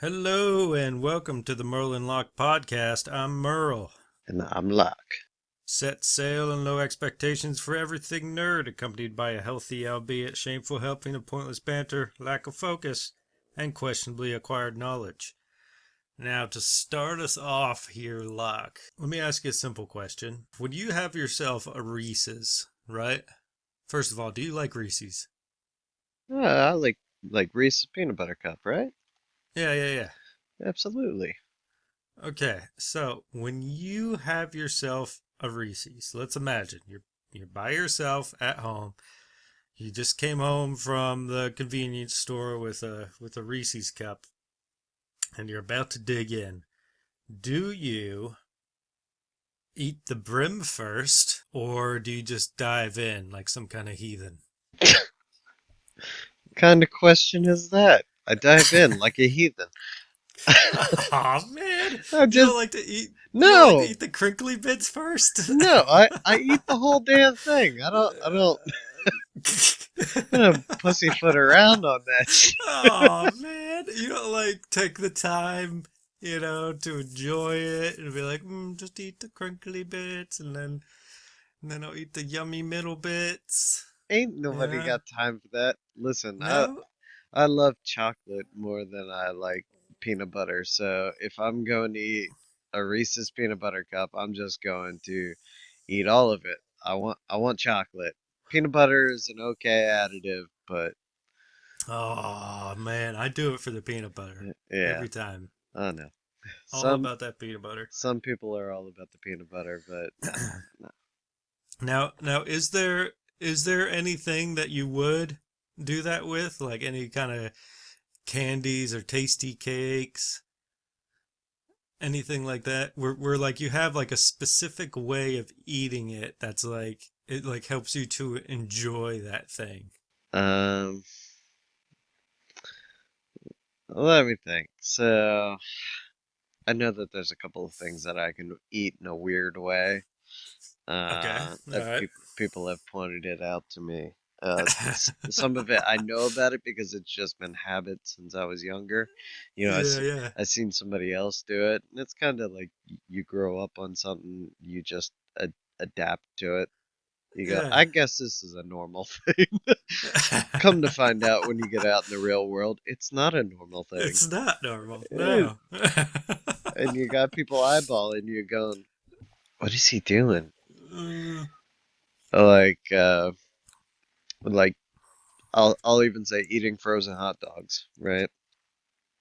Hello and welcome to the Merle and Locke podcast. I'm Merle. And I'm Locke. Set sail and low expectations for everything nerd, accompanied by a healthy, albeit shameful helping of pointless banter, lack of focus, and questionably acquired knowledge. Now, to start us off here, Locke, let me ask you a simple question. When you have yourself a Reese's, right? First of all, do you like Reese's? I like Reese's peanut butter cup, right? Yeah. Absolutely. Okay, so when you have yourself a Reese's, let's imagine you're by yourself at home. You just came home from the convenience store with a Reese's cup, and you're about to dig in. Do you eat the brim first, or do you just dive in like some kind of heathen? Kind of question is that? I dive in like a heathen. Oh man, I you don't just like to eat. You don't like to no, eat the crinkly bits first. no. I eat the whole damn thing. I don't. I'm gonna pussyfoot around on that shit. Oh man, you don't like take the time, to enjoy it and be like, just eat the crinkly bits, and then I'll eat the yummy middle bits. Ain't nobody Yeah, got time for that. Listen, no, I love chocolate more than I like peanut butter. So if I'm going to eat a Reese's peanut butter cup, I'm just going to eat all of it. I want chocolate. Peanut butter is an okay additive, but oh man, I do it for the peanut butter yeah, every time. I don't know. All Some about that peanut butter. some people are all about the peanut butter, but no. Now, is there anything that you would do that with, like any kind of candies or tasty cakes? Anything like that where like you have like a specific way of eating it that's like it like helps you to enjoy that thing. Um, Let me think. So I know that there's a couple of things that I can eat in a weird way. Okay, all That right. people have pointed it out to me. Some of it I know about it because it's just been habit since I was younger. Yeah, yeah. I seen somebody else do it, and it's kind of like you grow up on something, you just adapt to it. You go, Yeah. I guess this is a normal thing. Come to find out when you get out in the real world, it's not a normal thing. It's not normal, Eh, no. And you got people eyeballing you going, what is he doing? Uh, Like, like I'll even say eating frozen hot dogs, right?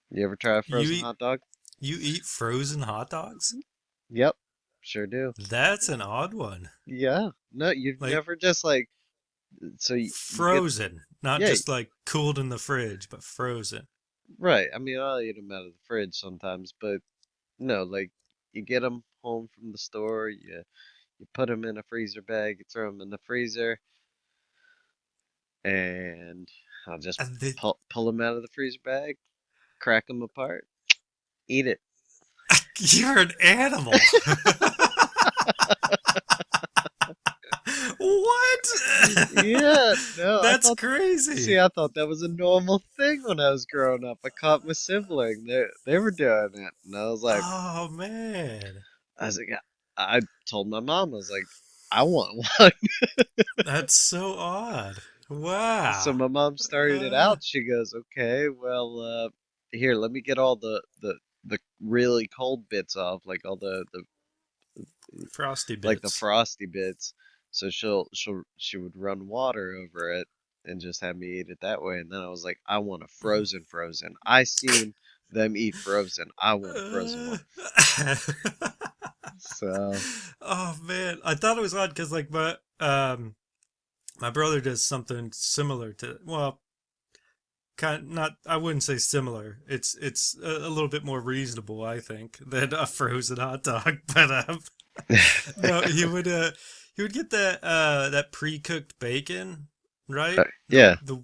You ever try a you frozen eat hot dog? you eat frozen hot dogs? Yep, sure do. That's an odd one. Yeah. No, you've Like never just like so you get frozen, not yeah, just like cooled in the fridge, but frozen. right. I mean, I'll eat them out of the fridge sometimes, but no, like you get them home from the store, you put them in a freezer bag, you throw them in the freezer, and I'll just And they, pull them out of the freezer bag, crack them apart, eat it. you're an animal. What? Yeah, no, That's crazy. I thought that was a normal thing when I was growing up. I caught my sibling. They were doing it. And Oh man. I was like, I told my mom, I was like, I want one. That's so odd. So Wow. my mom started it Uh, out. She goes, okay, well, here, let me get all the really cold bits off, like all the Frosty like the bits. frosty bits. So she would run water over it and just have me eat it that way. And then I was like, I want a frozen. I seen them eat frozen. I want a frozen Uh, one. So oh man, I thought it was odd because like my brother does something similar to well, kind not I wouldn't say similar. It's a little bit more reasonable, I think, than a frozen hot dog. But no, he would get that pre-cooked bacon, right? The yeah, the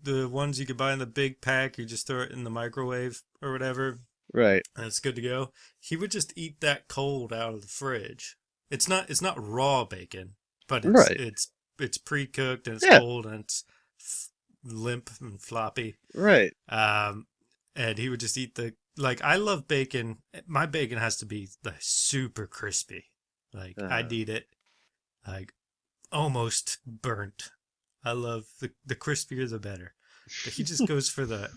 the ones you could buy in the big pack. You just throw it in the microwave or whatever, right, and it's good to go. He would just eat that cold out of the fridge. It's not raw bacon, but it's right, it's it's pre-cooked and it's yeah, cold and it's limp and floppy. right. Um, and he would just eat like I love bacon. My bacon has to be like super crispy. Like Uh, I'd eat it like almost burnt. I love the crispier the better. But he just goes for the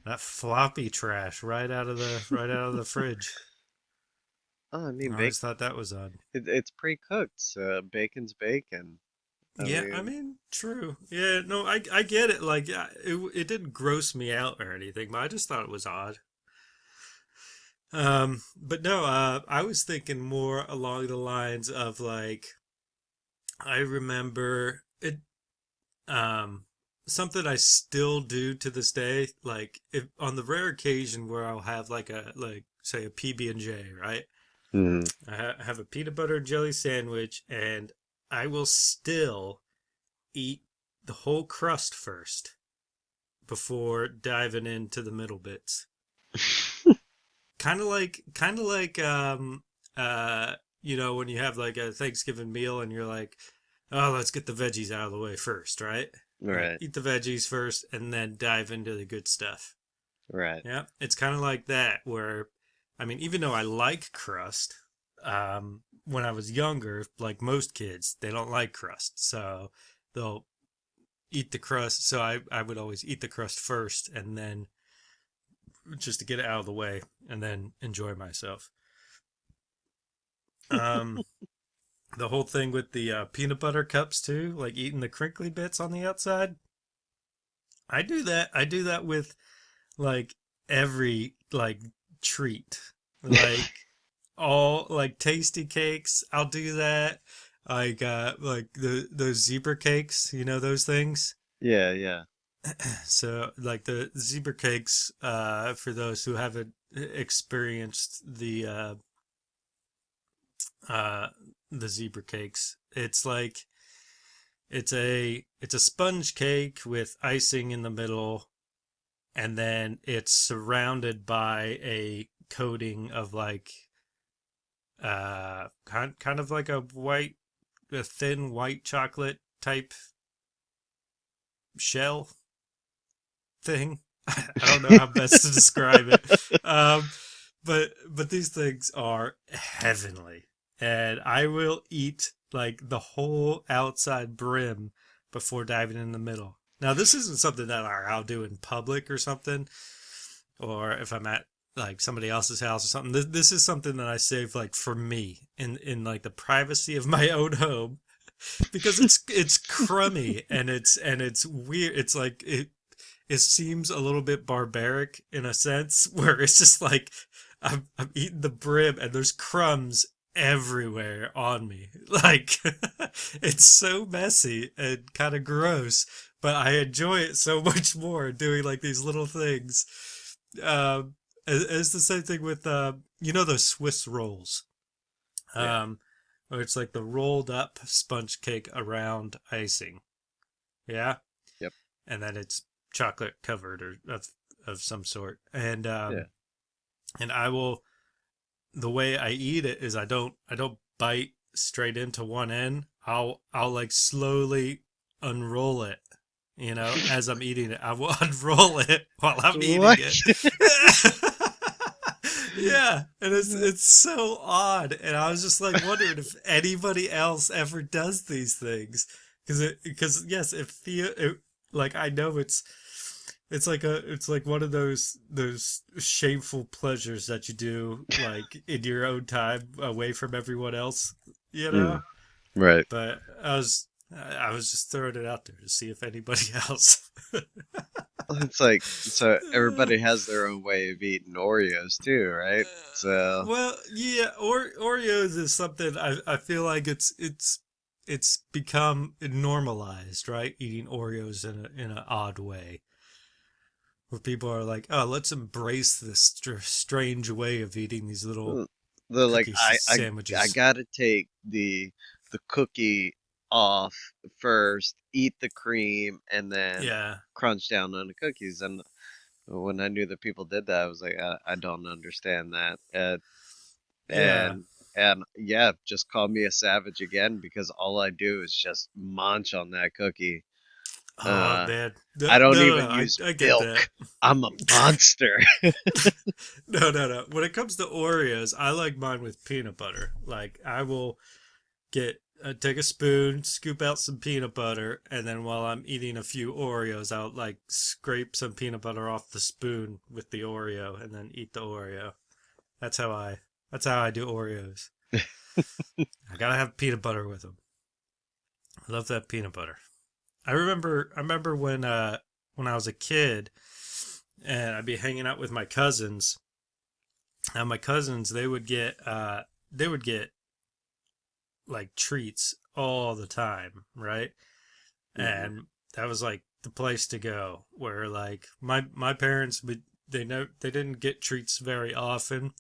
that floppy trash right out of the fridge. oh, I mean, I always thought that was odd. it's pre-cooked, so bacon's bacon. I Yeah, I mean, mean, true. Yeah, no, I get it. Like, it didn't gross me out or anything, but I just thought it was odd. But no, I was thinking more along the lines of like, I remember it, um, something I still do to this day. Like, if on the rare occasion where I'll have like like, say a PB&J, right? mm. Have a peanut butter and jelly sandwich, and I will still eat the whole crust first before diving into the middle bits. Kind of like when you have like a Thanksgiving meal and you're like, "Oh, let's get the veggies out of the way first, right?" Like Right, eat the veggies first and then dive into the good stuff. right. Yeah, it's kind of like that where I mean, even though I like crust, when I was younger, like most kids, they don't like crust. So they'll eat the crust. So I would always eat the crust first and then just to get it out of the way and then enjoy myself. Um, the whole thing with the peanut butter cups too, like eating the crinkly bits on the outside. I do that. I do that with like every like treat, like all like tasty cakes. I'll do that. Like the those zebra cakes, you know those things. Yeah, yeah. So like the zebra cakes, for those who haven't experienced uh the zebra cakes, it's like it's a sponge cake with icing in the middle, and then it's surrounded by a coating of like kind of like a thin white chocolate type shell thing. I don't know how best to describe it. Um, but these things are heavenly, and I will eat like the whole outside brim before diving in the middle. Now, this isn't something that I'll do in public or something, or if I'm at like somebody else's house or something. This is something that I save like for me in like the privacy of my own home because it's crummy and it's weird. It's like it seems a little bit barbaric in a sense where it's just like I'm eating the brim and there's crumbs everywhere on me. Like it's so messy and kind of gross, but I enjoy it so much more doing like these little things. It's the same thing with those Swiss rolls. Yeah. Where it's like the rolled up sponge cake around icing. Yeah, Yep. and then it's chocolate covered or of some sort. Yeah. And I will the way I eat it is I don't bite straight into one end. I'll like slowly unroll it, as I'm eating it. I will unroll it while I'm eating What? it. Yeah, and it's so odd, and I was just like wondering if anybody else ever does these things, because yes, like I know it's like one of those shameful pleasures that you do like in your own time away from everyone else, you Mm, know. right. But I was just throwing it out there to see if anybody else. It's like, so everybody has their own way of eating Oreos too, right? So, Well, yeah, Oreos is something I feel like it's become normalized, right? Eating Oreos in an odd way, where people are like, "Oh, let's embrace this strange way of eating these little uh, the like, cookie I sandwiches." gotta take the cookie off first, eat the cream, and then Yeah, crunch down on the cookies. And when I knew that people did that, I was like, I don't understand that. yeah. And yeah, just call me a savage again because all I do is just munch on that cookie. Oh Uh, man, I no, don't no, even no, use I get that. milk. I'm a monster. No, no, no. When it comes to Oreos, I like mine with peanut butter. Like I will get take a spoon, scoop out some peanut butter, and then while I'm eating a few Oreos, I'll like scrape some peanut butter off the spoon with the Oreo, and then eat the Oreo. That's how I. That's how I do Oreos. I gotta have peanut butter with them. I love that peanut butter. I remember when I was a kid and I'd be hanging out with my cousins. And my cousins they would get like treats all the time, right? Mhm. And that was like the place to go. Where like my parents would they didn't get treats very often,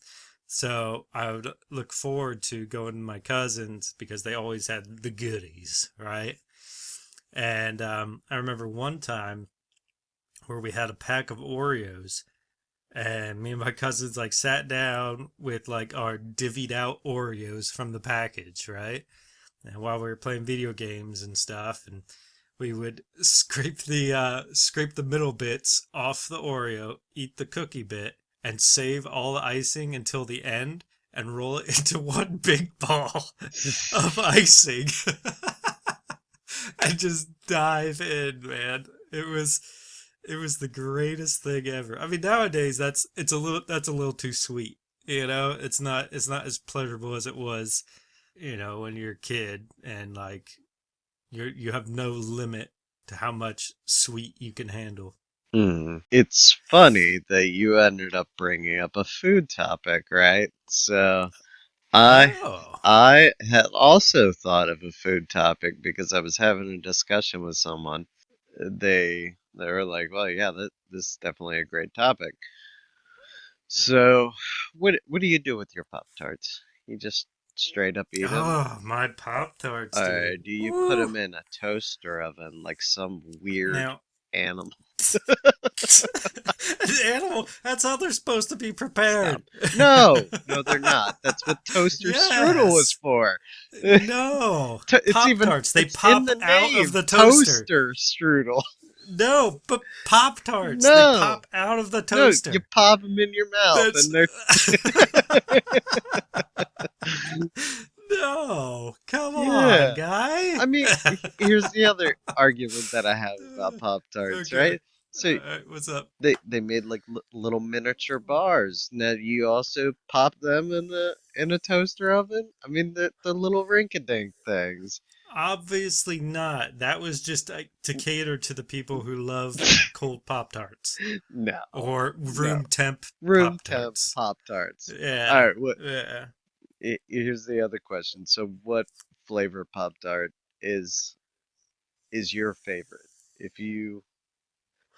so I would look forward to going to my cousins because they always had the goodies, right? And I remember one time where we had a pack of Oreos, and me and my cousins like sat down with like our divvied out Oreos from the package, right? And while we were playing video games and stuff, and we would scrape the middle bits off the Oreo, eat the cookie bit, and save all the icing until the end, and roll it into one big ball of icing, and just dive in, man. It was the greatest thing ever. I mean, nowadays that's a little too sweet. You know, it's not as pleasurable as it was, you know, when you're a kid and like you have no limit to how much sweet you can handle. It's funny that you ended up bringing up a food topic, right? So I Oh. I had also thought of a food topic because I was having a discussion with someone. They were like, "Well, yeah, this is definitely a great topic." So, what do you do with your Pop Tarts? You just straight up eat them? Oh, my Pop Tarts, Or dude. do you put Woo. them in a toaster oven like some weird Now, animal? animal, that's how they're supposed to be Stop. prepared. No, no, they're not. That's what toaster strudel is Yes. for. No. It's Pop even Tarts, they it's in pop the out of name, the toaster. toaster strudel. No, but Pop Tarts, they No, pop out of the no, you toaster. pop them in your mouth That's. and they're No, come on, yeah. guy. I mean, here's the other argument that I have about Pop Tarts, Okay. right? So What's up? they made like little miniature bars. Now you also pop them in a toaster oven. I mean the little rink-a-dink things. Obviously not. That was just to cater to the people who love cold Pop Tarts No, or no. room temp Room Pop temp Tarts. Pop Tarts. All Yeah. right, what? Yeah. Here's the other question. So, what flavor Pop Tart is is your favorite? If you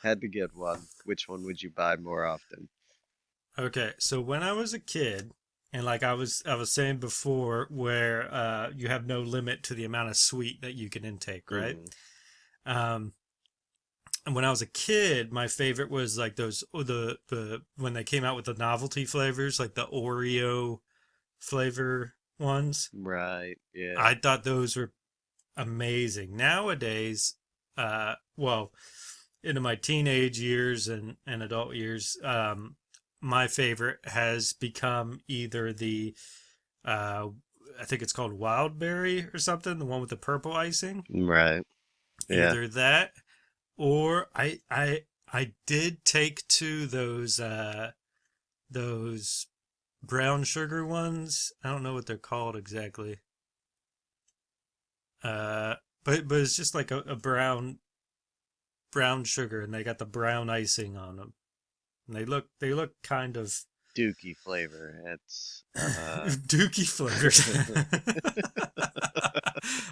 had to get one, which one would you buy more often? Okay. So when I was a kid, and like I was saying before, where you have no limit to the amount of sweet that you can intake, right? Hmm. Um, and when I was a kid, my favorite was like those the when they came out with the novelty flavors, like the Oreo flavor ones. Right. Yeah. I thought those were amazing. Nowadays, well, into my teenage years and adult years, my favorite has become either the uh, I think it's called Wildberry or something, the one with the purple icing. Right. Yeah. Either that or I did take to those brown sugar ones. I don't know what they're called exactly. Uh, but it's just like a brown sugar, and they got the brown icing on them. And they look kind of Dookie flavor. It's dookie flavors.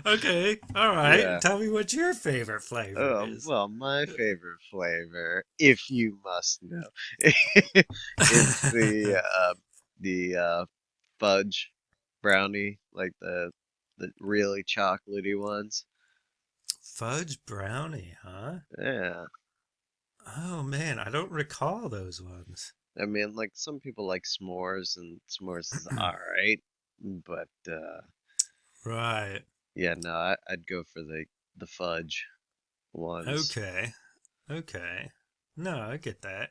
Okay, all right. yeah. Tell me what your favorite flavor is. Well, my favorite flavor, if you must know, it's the fudge brownie, like the really chocolatey ones. Fudge brownie, huh? Yeah. Oh man, I don't recall those ones. I mean, like some people like s'mores, and s'mores is all right, but Right. yeah, no, I'd go for the fudge. ones. Okay. Okay. No, I get that.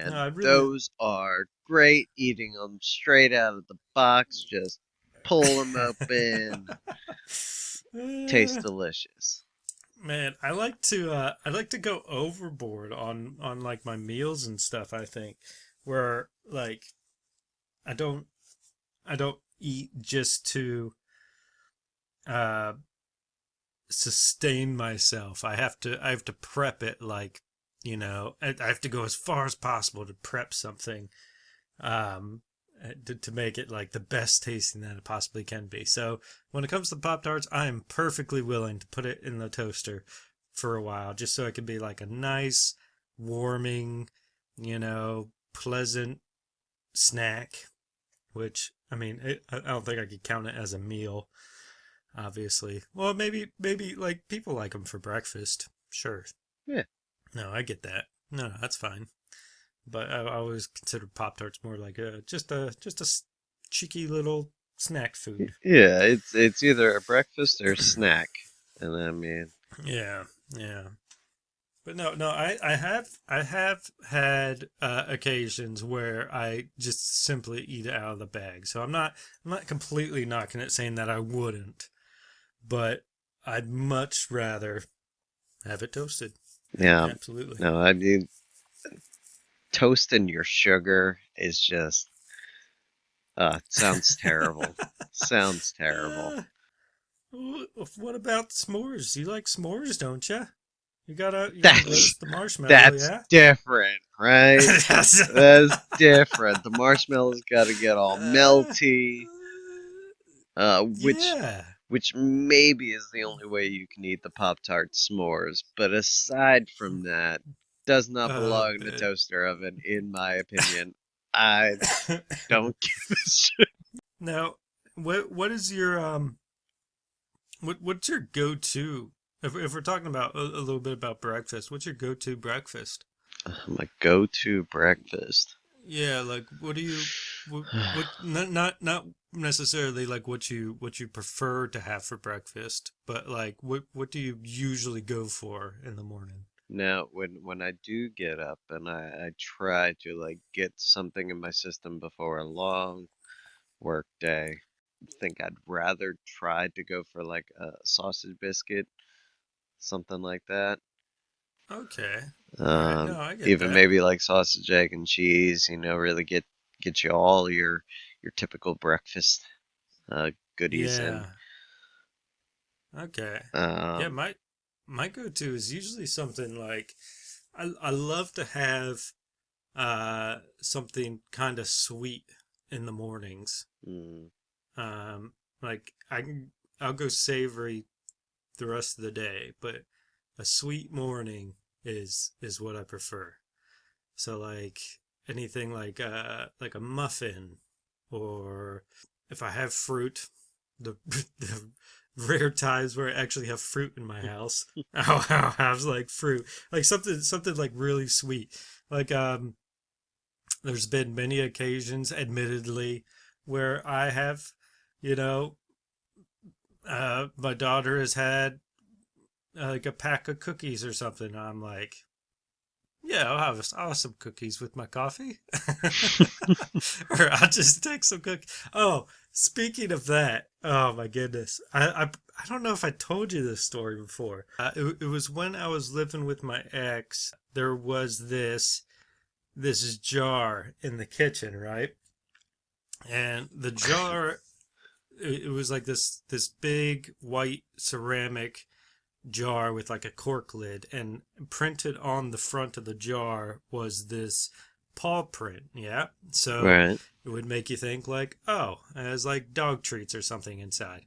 No, And I really. those are great eating them straight out of the box. Just pull them open. Taste Uh, delicious. Man, I like to go overboard on like my meals and stuff, I think, where like I don't I don't eat just to uh sustain myself. I have to prep it like, I have to go as far as possible to prep something um to make it like the best tasting that it possibly can be. So when it comes to Pop Tarts, I am perfectly willing to put it in the toaster for a while just so it can be like a nice, warming, pleasant snack. Which I mean, I don't think I could count it as a meal, obviously. Well, maybe like people like them for breakfast. Sure. Yeah. No, I get that. No, that's fine. But I always considered Pop Tarts more like a cheeky little snack food. Yeah, it's either a breakfast or snack. And I mean, Yeah, yeah. But no, I have had occasions where I just simply eat it out of the bag. So I'm not completely knocking it, saying that I wouldn't, but I'd much rather have it toasted. yeah, Absolutely. no, I mean, toasting your sugar is just, sounds terrible. Sounds terrible. uh, what about s'mores? You like s'mores, don't you? You gotta That's roast the marshmallow, that's yeah. different, right? Yes. That's different. The marshmallow's got to get all uh, melty, uh, which yeah. which maybe is the only way you can eat the Pop Tart s'mores. But aside from that, does not belong in the Man. toaster oven, in my opinion. I don't give a shit. Now, what is your what's your go to if we're talking about a little bit about breakfast? What's your go to breakfast? My go-to breakfast. Yeah, like what do you what not necessarily like what you prefer to have for breakfast, but like what do you usually go for in the morning? Now, when I do get up and I try to like get something in my system before a long work day, I think I'd rather try to go for like a sausage biscuit, something like that. Okay. All right. No, I get Even that. maybe like sausage, egg, and cheese. Really get you all your typical breakfast goodies in. Yeah. Okay. Yeah, Um, my go-to is usually something like I love to have something kind of sweet in the mornings. mm, Like I'll go savory the rest of the day, but a sweet morning is what I prefer. So like anything like a muffin, or if I have fruit, the the rare times where I actually have fruit in my house, I'll have like fruit, like something like really sweet. Like there's been many occasions, admittedly, where I have, you know, my daughter has had like a pack of cookies or something. I'm like, yeah, I'll have some cookies with my coffee. Or I'll just take some cookies. Oh, speaking of that, oh my goodness. I don't know if I told you this story before. It was when I was living with my ex. There was this jar in the kitchen, right? And the jar, it was like this big white ceramic jar with like a cork lid, and printed on the front of the jar was this paw print. Yeah, so right. it would make you think like, oh, it has like dog treats or something inside.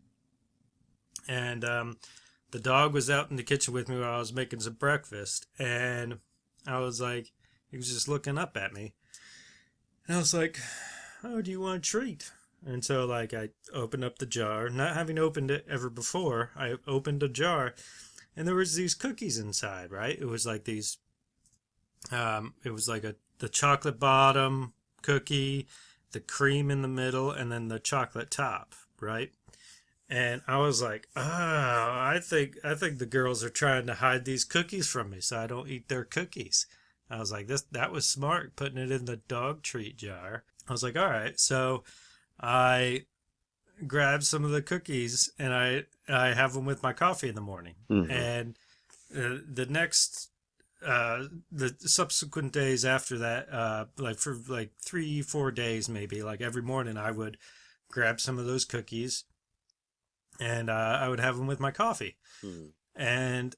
And the dog was out in the kitchen with me while I was making some breakfast, and I was like, he was just looking up at me, and I was like, oh, do you want a treat? And so, like, I opened up the jar, not having opened it ever before. I opened a jar, and there was these cookies inside, right? It was like these it was like the chocolate bottom cookie, the cream in the middle, and then the chocolate top, right? And I was like, oh, I think the girls are trying to hide these cookies from me so I don't eat their cookies. I was like, that was smart, putting it in the dog treat jar. I was like, all right. So I grab some of the cookies and I have them with my coffee in the morning. Hmm. And the next the subsequent days after that, like for like 3 4 days maybe, like every morning I would grab some of those cookies and I would have them with my coffee. Hmm. And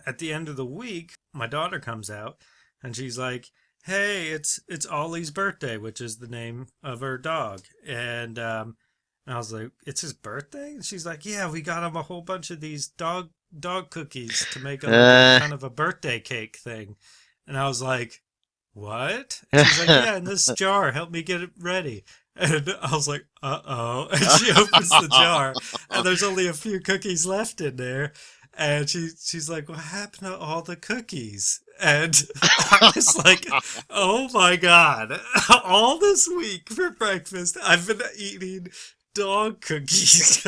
at the end of the week, my daughter comes out and she's like, "Hey, it's Ollie's birthday," which is the name of her dog. And I was like, "It's his birthday?" And she's like, "Yeah, we got him a whole bunch of these dog cookies to make a like a Uh, kind of a birthday cake thing." And I was like, "What?" And she's like, "Yeah, in this jar. Help me get it ready." And I was like, "Uh-oh." And she opens the jar and there's only a few cookies left in there. And she's like, "What happened to all the cookies?" And I was like, "Oh my god! All this week for breakfast, I've been eating dog cookies."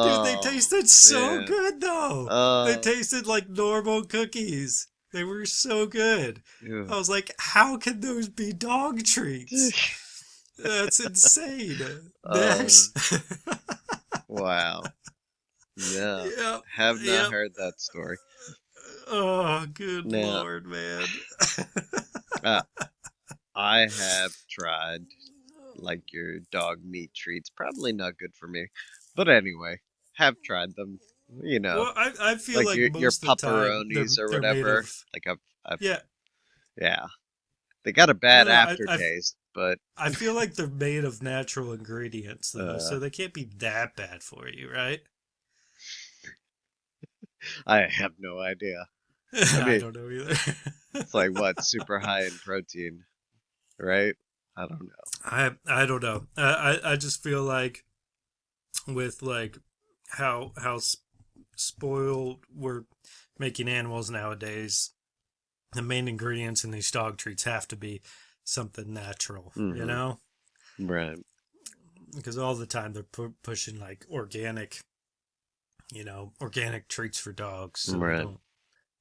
Dude, they oh tasted so man. good though. They Oh. tasted like normal cookies. They were so good. Ew. I was like, "How can those be dog treats?" That's insane. Oh, Next. wow. No, Yep. have not Yep. heard that story. Oh, good Now, lord, man. uh, I have tried like your dog meat treats. Probably not good for me, but anyway, have tried them. You know, Well, I feel like like your most of the time pepperonis or they're made whatever. of Like I've, yeah. yeah, they got a bad No, no, I aftertaste, but I feel like they're made of natural ingredients though, uh, so they can't be that bad for you, right? I have no idea. I I mean, don't know either. it's like what, super high in protein, right? I don't know. I don't know. I just feel like with like how spoiled we're making animals nowadays, the main ingredients in these dog treats have to be something natural, you Hmm. know? Right. Because all the time they're pushing like organic, organic treats for dogs so they Right. don't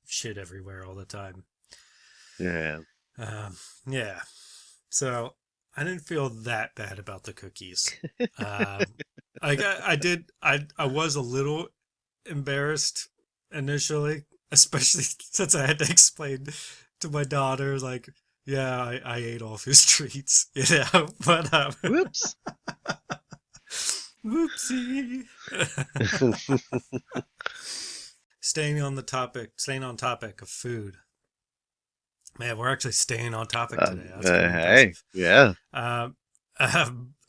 shit everywhere all the time. Yeah. Um, yeah. So I didn't feel that bad about the cookies. I did, I was a little embarrassed initially, especially since I had to explain to my daughter, like, yeah, I ate all his treats, but Whoops. whoopsie. Staying on topic of food. Man, we're actually staying on topic today. That's pretty Hey, impressive. yeah.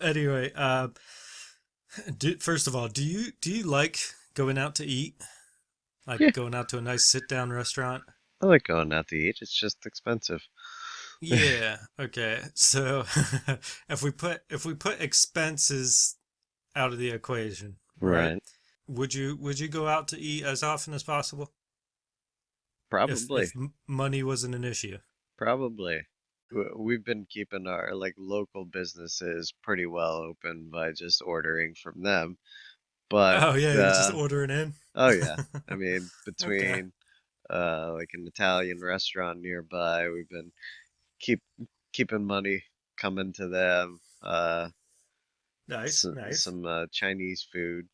Anyway, first of all, do you like going out to eat? Like Yeah. going out to a nice sit down restaurant? I like going out to eat. It's just expensive. Yeah. Okay. So if we put expenses out of the equation, right? Right. Would you go out to eat as often as possible if Probably. money wasn't an issue? Probably. We've been keeping our like local businesses pretty well open by just ordering from them. But Oh yeah, you just order it in. oh yeah. I mean, Okay. between like an Italian restaurant nearby, we've been keep keeping money coming to them. Nice, nice. Some Chinese food.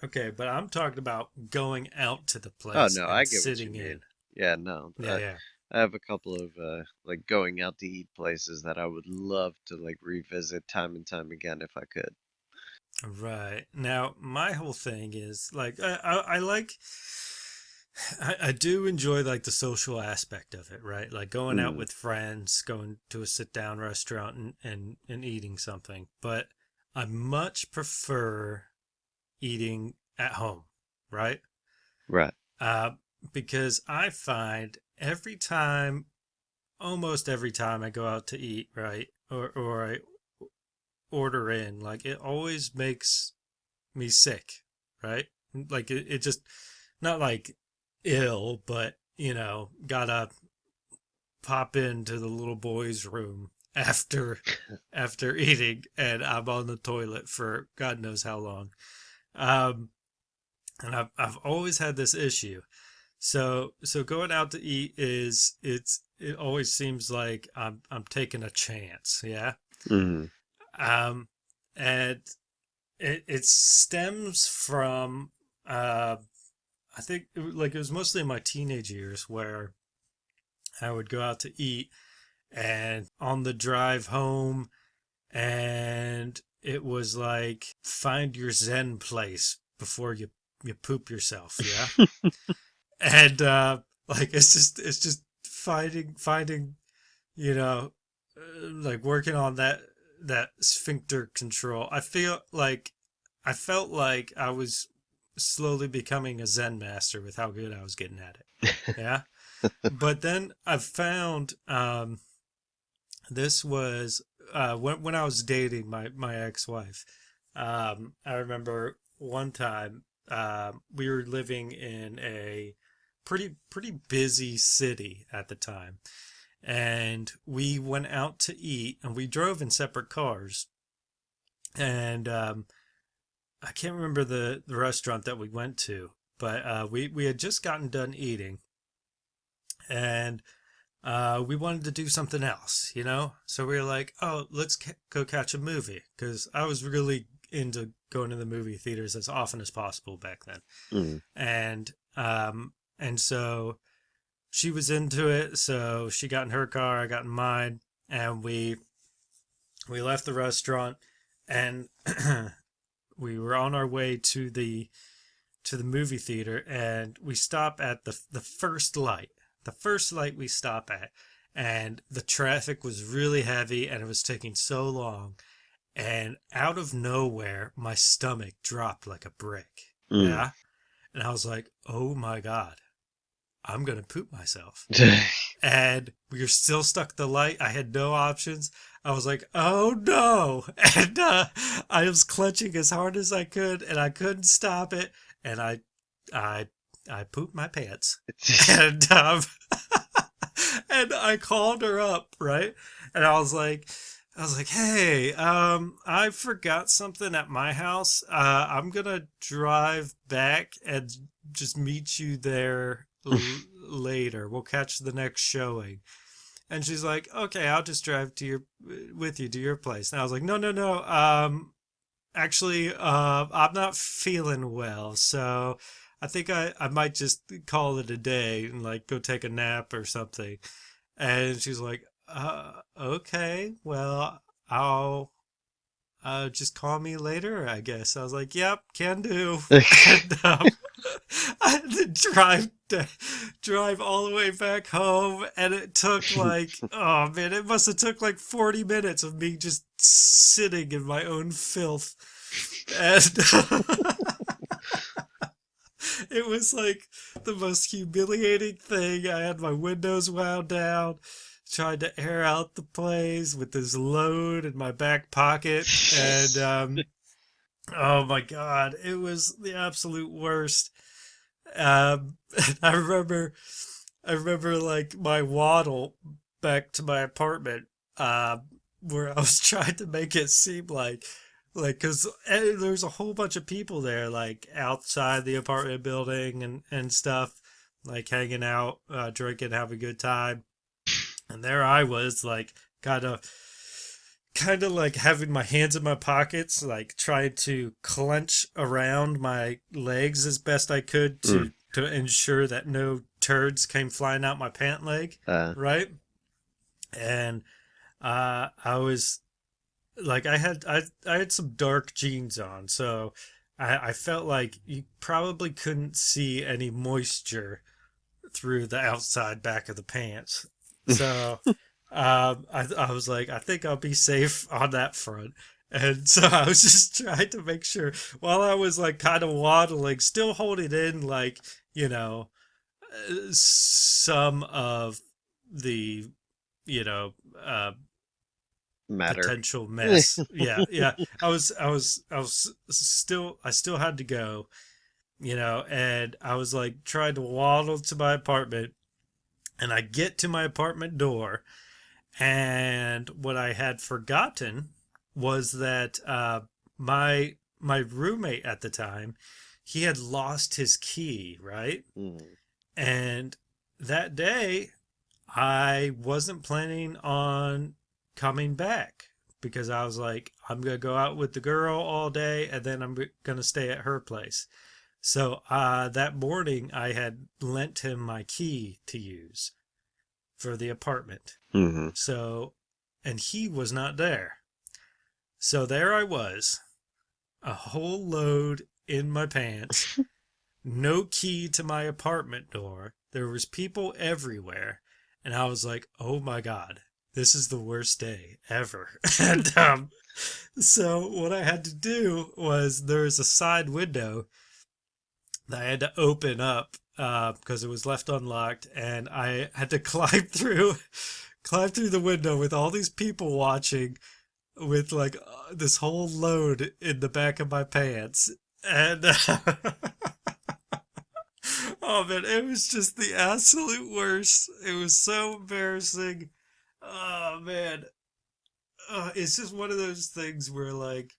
Okay, but I'm talking about going out to the Oh place no, I and get what you sitting mean. in. Yeah, no. Yeah, yeah. I have a couple of like going out to eat places that I would love to like revisit time and time again if I could. Right. Now, my whole thing is like I like I do enjoy like the social aspect of it, right? Like going out Hmm. with friends, going to a sit down restaurant and eating something. But I much prefer eating at home, right? Right. Uh, because I find almost every time I go out to eat, right, or I order in, like it always makes me sick, right? Like it just not like ill, but gotta pop into the little boy's room after eating, and I'm on the toilet for God knows how long. Um, and I've always had this issue. So going out to eat it always seems like I'm taking a chance, yeah. Mm. Um, and it stems from uh, I think like it was mostly in my teenage years where I would go out to eat and on the drive home, and it was like find your zen place before you poop yourself, yeah. And like it's just finding you know like working on that sphincter control. I felt like I was slowly becoming a zen master with how good I was getting at it, yeah. But then I found this was when I was dating my ex-wife. I remember one time we were living in a pretty busy city at the time, and we went out to eat, and we drove in separate cars. And I can't remember the restaurant that we went to, but we had just gotten done eating, and we wanted to do something else, you know? So we were like, oh, let's go catch a movie. Because I was really into going to the movie theaters as often as possible back then. Mm. And so she was into it. So she got in her car, I got in mine. And we left the restaurant, and we were on our way to the movie theater, and we stop at the first light. The first light we stop at, and the traffic was really heavy and it was taking so long, and out of nowhere my stomach dropped like a brick. Mm. Yeah. And I was like, "Oh my god, I'm going to poop myself." And we were still stuck at the light. I had no options. I was like, "Oh no." And I was clenching as hard as I could, and I couldn't stop it, and I I pooped my pants. And and I called her up, right? And I was like, "Hey, I forgot something at my house. I'm gonna drive back and just meet you there later. We'll catch the next showing." And she's like, "Okay, I'll just drive to your with you to your place." And I was like, "No, no, no. Actually, I'm not feeling well, so I think I might just call it a day and like go take a nap or something." And she's like, okay, well, I'll just call me later, I guess. I was like, "Yep, can do." And I had to drive all the way back home, and it took like, oh man, it must have took like 40 minutes of me just sitting in my own filth. And it was like the most humiliating thing. I had my windows wound down, tried to air out the place with this load in my back pocket, and oh my god, it was the absolute worst. I remember, like my waddle back to my apartment, where I was trying to make it seem like, cause there's a whole bunch of people there, like outside the apartment building and stuff, like hanging out, drinking, having a good time. And there I was, like, kind of like having my hands in my pockets, like trying to clench around my legs as best I could Mm. to ensure that no turds came flying out my pant leg, Uh, right? And I was like, I had some dark jeans on, so I felt like you probably couldn't see any moisture through the outside back of the pants. So I was like, I think I'll be safe on that front. And so I was just trying to make sure while I was like kind of waddling, still holding in like, you know, some of the, you know, matter. potential mess. Yeah, yeah. I still had to go, you know, and I was like trying to waddle to my apartment, and I get to my apartment door, And what I had forgotten was that my roommate at the time, he had lost his key, right? Mm. And that day, I wasn't planning on coming back because I was like, I'm gonna go out with the girl all day, and then I'm gonna stay at her place. So that morning, I had lent him my key to use for the apartment. Hmm. So, and he was not there. So there I was, a whole load in my pants, no key to my apartment door. There was people everywhere, and I was like, "Oh my god, this is the worst day ever." And so what I had to do was there was a side window that I had to open up because it was left unlocked, and I had to climb through the window with all these people watching, with like this whole load in the back of my pants, and oh man, it was just the absolute worst. It was so embarrassing. Oh man, it's just one of those things where like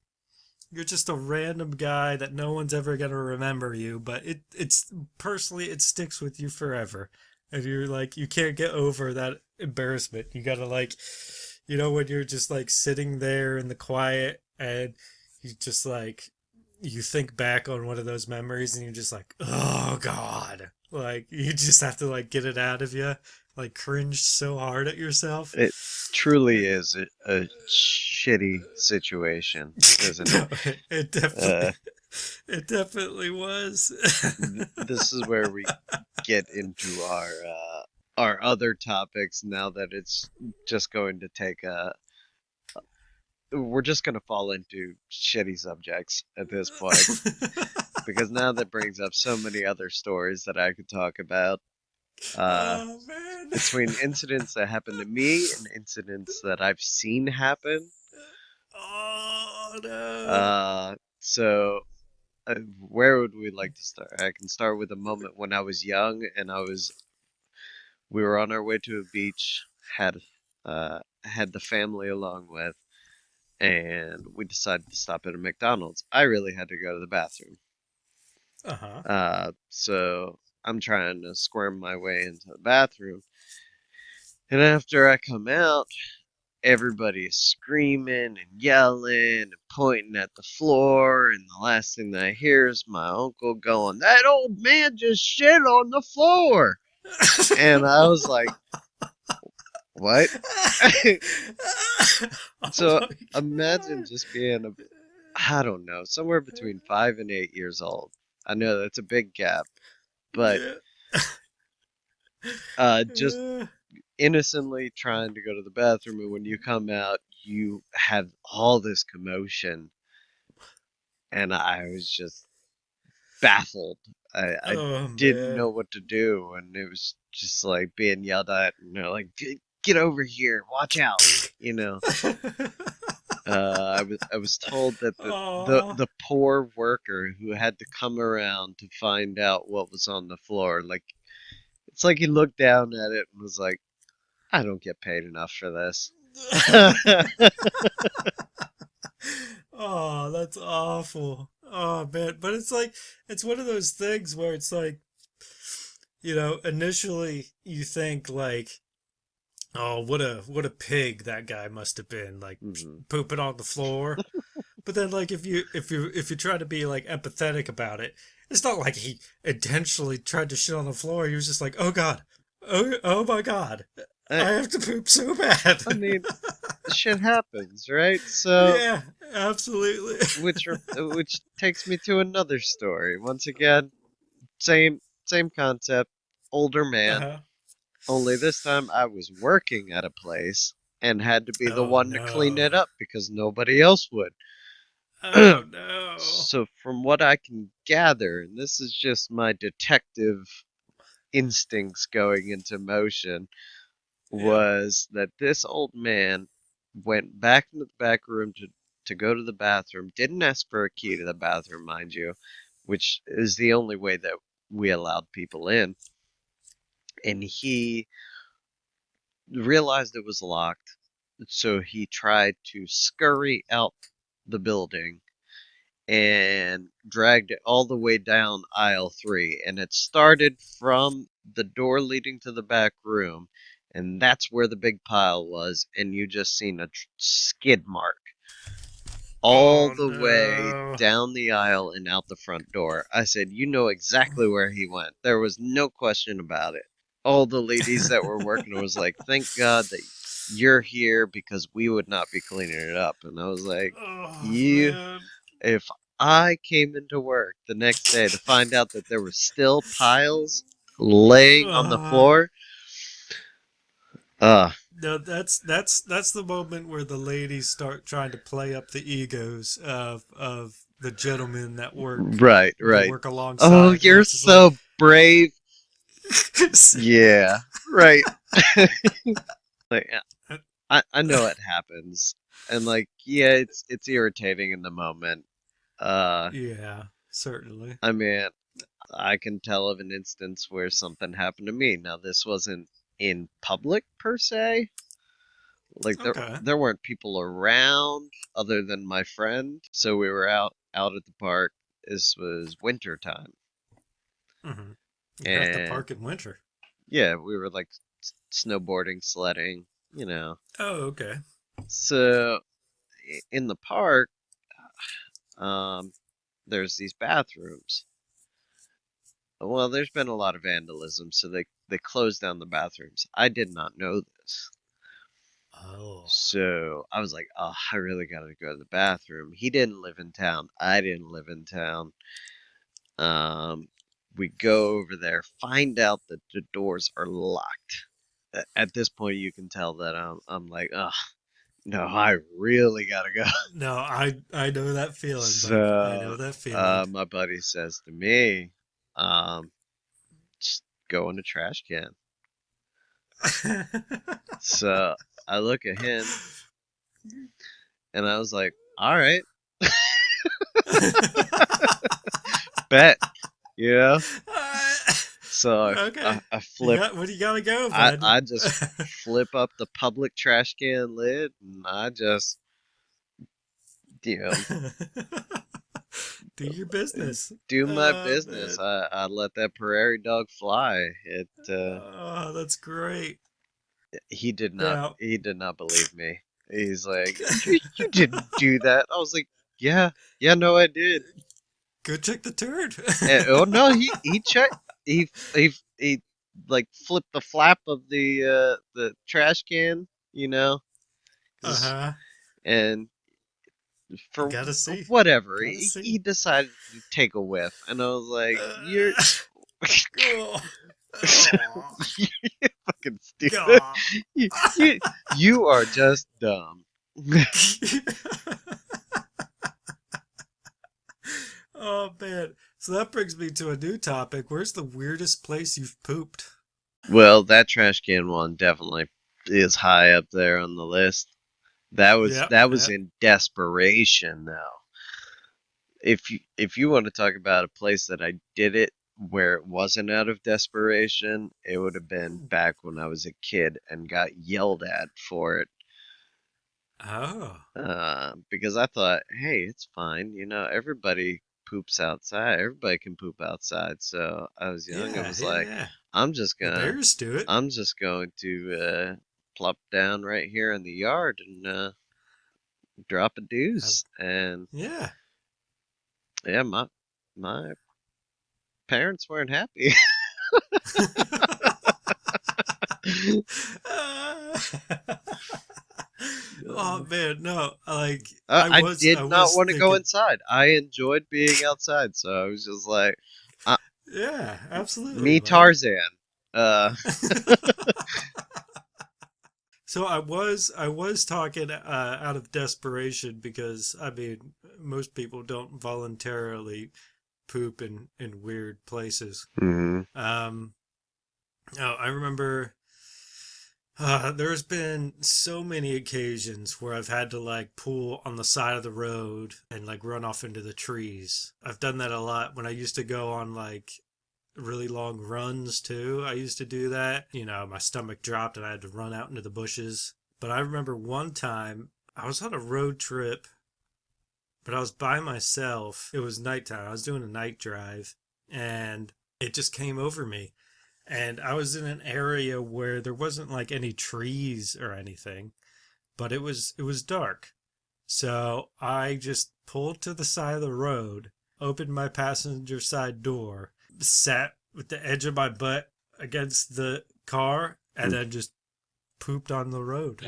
you're just a random guy that no one's ever gonna remember you, but it's personally it sticks with you forever, and you're like you can't get over that embarrassment. You gotta like, when you're just like sitting there in the quiet and you just like you think back on one of those memories and you're just like, oh god, like you just have to like get it out of you, like cringe so hard at yourself. It truly is a shitty situation, isn't it? No, it Uh, definitely it definitely was. this is where we get into our other topics now that it's just going to take a we're just going to fall into shitty subjects at this point because now that brings up so many other stories that I could talk about. Uh, Oh man. between incidents that happened to me and incidents that I've seen happen. Oh no. So, where would we like to start? I can start with a moment when I was young and we were on our way to a beach, had the family along with, and we decided to stop at a McDonald's. I really had to go to the bathroom. Uh-huh. So I'm trying to squirm my way into the bathroom, and after I come out, everybody's screaming and yelling and pointing at the floor, and the last thing that I hear is my uncle going, "That old man just shit on the floor." And I was like, "What?" Oh So my imagine god. just being I don't know, somewhere between 5 and 8 years old. I know that's a big gap, but Yeah. just innocently trying to go to the bathroom, and when you come out, you have all this commotion, and I was just baffled. I Oh didn't know man. what to do, and it was just like being yelled at, and they're like, Get over here, watch out," you know. I was told that Oh. the poor worker who had to come around to find out what was on the floor, like it's like he looked down at it and was like, "I don't get paid enough for this." Oh, that's awful. Oh man, but it's like it's one of those things where it's like, initially you think like, oh, what a pig that guy must have been, like Hmm. pooping on the floor. But then like if you try to be like empathetic about it, it's not like he intentionally tried to shit on the floor. He was just like, oh god, oh my god, I, I have to poop so bad. I mean, shit happens, right? So, Yeah, absolutely. which takes me to another story. Once again, same concept, older Uh man. huh. Only this time I was working at a place and had to be the Oh one to clean no. it up because nobody else would. Oh no. So from what I can gather, and this is just my detective instincts going into motion, Yeah. was that this old man went back into the back room to go to the bathroom, didn't ask for a key to the bathroom, mind you, which is the only way that we allowed people in. And he realized it was locked, so he tried to scurry out the building and dragged it all the way down aisle 3. And it started from the door leading to the back room, and that's where the big pile was. And you just seen a skid mark all Oh the way no. down the aisle and out the front door. I said, "You know exactly where he went." There was no question about it. All the ladies that were working was like, "Thank God that you're here because we would not be cleaning it up." And I was like, Oh "You, man. if I came into work the next day to find out that there were still piles laying on the Uh, floor, uh, no, that's the moment where the ladies start trying to play up the egos of the gentlemen that work right, they right. work Oh, alongside, where you're it's just like so brave. Yeah, right. Like I know it happens. And like yeah, it's irritating in the moment. Uh yeah, certainly. I mean, I can tell of an instance where something happened to me. Now this wasn't in public per se. Like Okay. there weren't people around other than my friend, so we were out at the park. This was winter time. Hmm. You're at the And park in winter. yeah, we were like snowboarding, sledding, you know. Oh, okay. So in the park, um, there's these bathrooms. Well, there's been a lot of vandalism, so they closed down the bathrooms. I did not know this. Oh. So I was like, oh, I really gotta go to the bathroom. He didn't live in town. I didn't live in town. Um, we go over there, find out that the doors are locked. At this point, you can tell that I'm like, oh, no, I really gotta go. No, I know that feeling, buddy. I So, know that feeling. my buddy says to me, just go in the trash can. So I look at him and I was like, all right, bet, you know? So Okay. I flip, What do you gotta go, bud? I just flip up the public trash can lid and I just, you know, Do your business. do my Oh business. man. I let that prairie dog fly. Oh, that's great. Now, He did not believe me. He's like, you didn't do that. I was like, yeah, yeah, no, I did. go check the turd. And, oh no, he checked. He like flipped the flap of the trash can, you know, Uh 'cause- huh. and You for gotta see. whatever, Gotta see. he decided to take a whiff, and I was like, you're Uh, oh. Oh. you're fucking stupid. God. You you are just dumb. Oh man. So that brings me to a new topic. Where's the weirdest place you've pooped? Well, that trash can one definitely is high up there on the list. Yep, That was yep. in desperation though. If you want to talk about a place that I did it where it wasn't out of desperation, it would have been back when I was a kid and got yelled at for it. Oh. Because I thought, hey, it's fine. You know, everybody poops outside. Everybody can poop outside. So I was young. I Yeah, was yeah, like, yeah. I'm just The gonna, bears do it. I'm just going to plop down right here in the yard and drop a Have, deuce. And yeah. yeah, my parents weren't happy. Oh man, no. Like I I did not was want to go thinking. inside. I enjoyed being outside, so I was just like, uh, Yeah, absolutely, me buddy. Tarzan. Uh, So I was talking out of desperation because I mean most people don't voluntarily poop in weird places. mhm. Um, oh, I remember there's been so many occasions where I've had to like pull on the side of the road and like run off into the trees. I've done that a lot when I used to go on like really long runs too. I used to do that. My stomach dropped and I had to run out into the bushes. But I remember one time I was on a road trip, but I was by myself. It was nighttime. I was doing a night drive and it just came over me. And I was in an area where there wasn't like any trees or anything, but it was dark. So I just pulled to the side of the road, opened my passenger side door, sat with the edge of my butt against the car, and then just pooped on the road.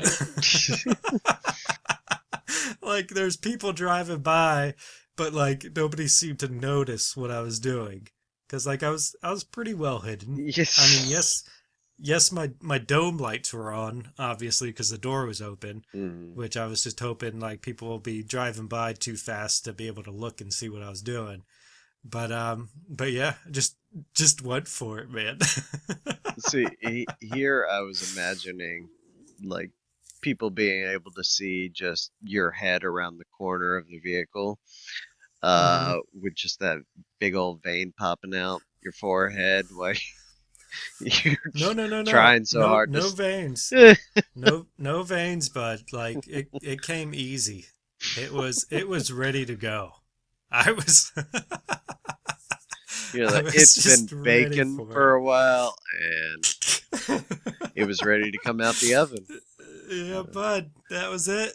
Like there's people driving by, but like nobody seemed to notice what I was doing. Cause like I was pretty well hidden. I mean, Yes. yes, my dome lights were on, obviously, because the door was open, Mm. which I was just hoping like people will be driving by too fast to be able to look and see what I was doing. But yeah, just went for it, man. See, here I was imagining like people being able to see just your head around the corner of the vehicle, Hmm. with just that big old vein popping out your forehead while you're No, no, no, no, trying so no, hard to. no veins, no veins, bud. Like it came easy. It was ready to go. I was You know, I like, was it's been just ready baking for for a while and it. it was ready to come out the oven. Yeah, bud, that was it.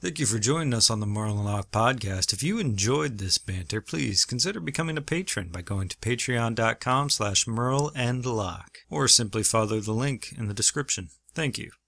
Thank you for joining us on the Merle and Locke podcast. If you enjoyed this banter, please consider becoming a patron by going to patreon.com/Merle and Locke, or simply follow the link in the description. Thank you.